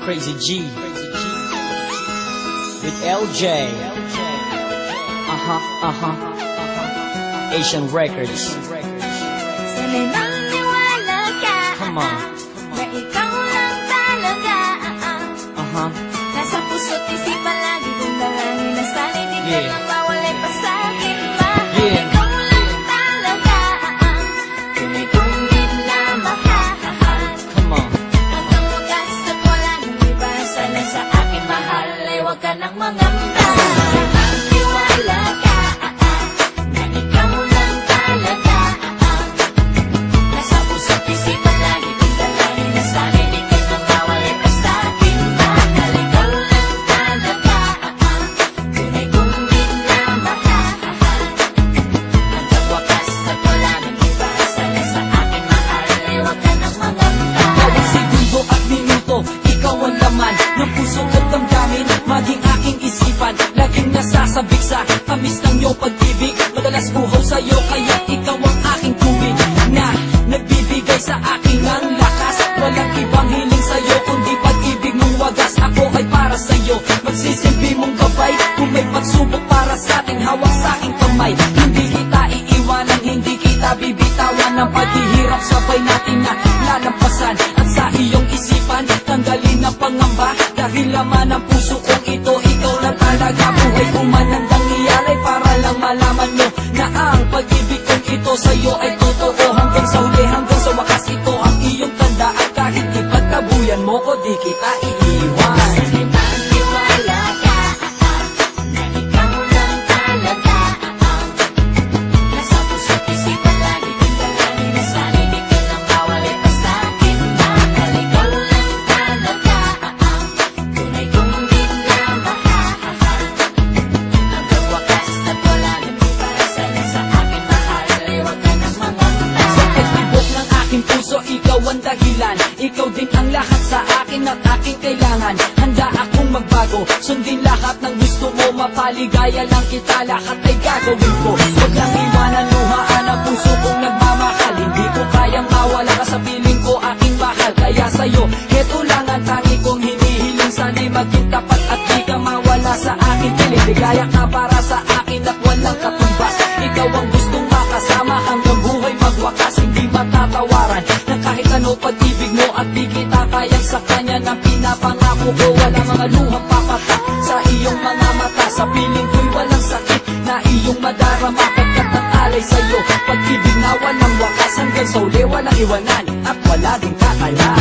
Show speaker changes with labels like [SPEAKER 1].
[SPEAKER 1] Crazy G with LJ. Asian Records.
[SPEAKER 2] Sana'y maniwala ka.
[SPEAKER 1] Come on.
[SPEAKER 2] Na ikaw lang talaga. Nasa puso't isipan lagi kong dalangin na sana'y di ka lang mawalay pa sa'kin. Mahal ikaw lang talaga. Tunay-tunay na mahal.
[SPEAKER 1] Come on.
[SPEAKER 2] Hanggang wakas at wala nang iba. Sana sa akin mahal ay huwag ka nang mangamba. Sana'y maniwala ka. Na ikaw lang talaga. Nasa puso't isipan lagi kong dalangin na sana'y di ka lang mawalay pa sa'kin. Mahal ikaw lang talaga. Tunay-tunay na mahal. Hanggang wakas at wala nang iba. Sana sa akin mahal ay huwag ka nang mangamba.
[SPEAKER 3] Bawat segundo at minuto, ikaw ang laman ng puso at damdamin, maging aking isipan. Laging nasasabik sa tamis ng iyong pag-ibig. Madalas buhaw sa'yo, kaya ikaw ang aking tubig na nagbibigay sa akin ng lakas. Walang ibang hiling sa'yo, kundi pag-ibig mong wagas. Ako ay para sa'yo, magsisilbi mong gabay. Kung may pagsubok para sa'ting hawak sa'king kamay. Hindi kita iiwanan, hindi kita bibitawan. Ang paghihirap sabay natin na lalampasan. At sa iyong isipan, tanggalin ang pangamba. Dahil laman ng puso kong ito, ikaw na talaga. Buhay ko man handang iyalay para lang malaman mo na ang pag-ibig kong ito sa'yo ay totoo. Hanggang sa huli, hanggang sa wakas, ito ang iyong tandaan. Kahit ipagtabuyan mo ko, di kita iiwan.
[SPEAKER 2] Sana'y maniwala ka. Na ikaw lang talaga. Nasa puso't isipan lagi kong dalangin na sana'y di ka lang mawalay pa sa'kin. Mahal ikaw lang talaga. Tunay-tunay na mahal. Hanggang wakas at wala nang iba. Sana sa akin mahal ay huwag ka nang mangamba.
[SPEAKER 3] Sa pagtibok ng aking puso, ikaw ang dahilan. Ikaw din ang lahat sa akin at aking kailangan. Handa akong magbago, sundin lahat ng gusto mo. Mapaligaya lang kita, lahat ay gagawin ko. Huwag lang iwanan, luhaan ang puso kong nagmamahal. Hindi ko kayang mawala ka sa piling ko, aking mahal. Kaya sa'yo, heto lang ang tangi kong hinihiling. Sana'y maging tapat at di ka mawala sa akin. Ligaya ka para sa akin at walang katumbas. Ikaw ang gustong makasama hanggang buhay magwakas. Hindi matatawaran ng kahit ano pag-ibig mo. At di kita kayang sa kanya ng pinapangako ko. Wala mga luhang papatak sa iyong mga mata. Sa piling ko'y walang sakit na iyong madarama. Pagkat ang alay sa'yo, pag-ibig na walang wakas. Hanggang sa uli walang iwanan at wala ding kakayahan.